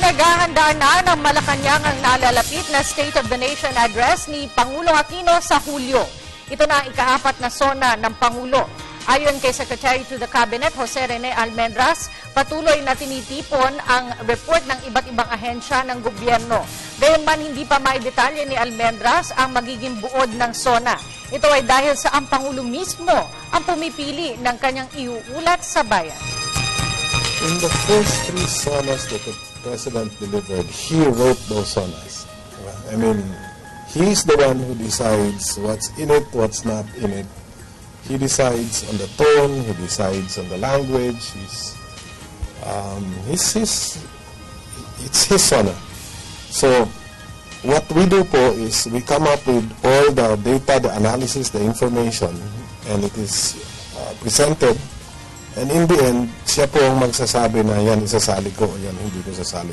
Pinaghahandaan na ng Malacanang ang nalalapit na State of the Nation Address ni Pangulong Aquino sa Hulyo. Ito na ang ika-4 na sona ng Pangulo. Ayon kay Secretary to the Cabinet, Jose Rene Almendras, patuloy na tinitipon ang report ng iba't ibang ahensya ng gobyerno. Gayunman, hindi pa maidetalye ni Almendras ang magiging buod ng sona. Ito ay dahil sa ang Pangulo mismo ang pumipili ng kanyang iuulat sa bayan. In the first 3 sonas that the President delivered, he wrote those sonas. I mean, he's the one who decides what's in it, what's not in it. He decides on the tone, he decides on the language. It's his sona. So, what we do po is we come up with all the data, the analysis, the information, and it is presented. And in the end, siya po ang magsasabi na yan isasali ko o yan hindi ko sasali.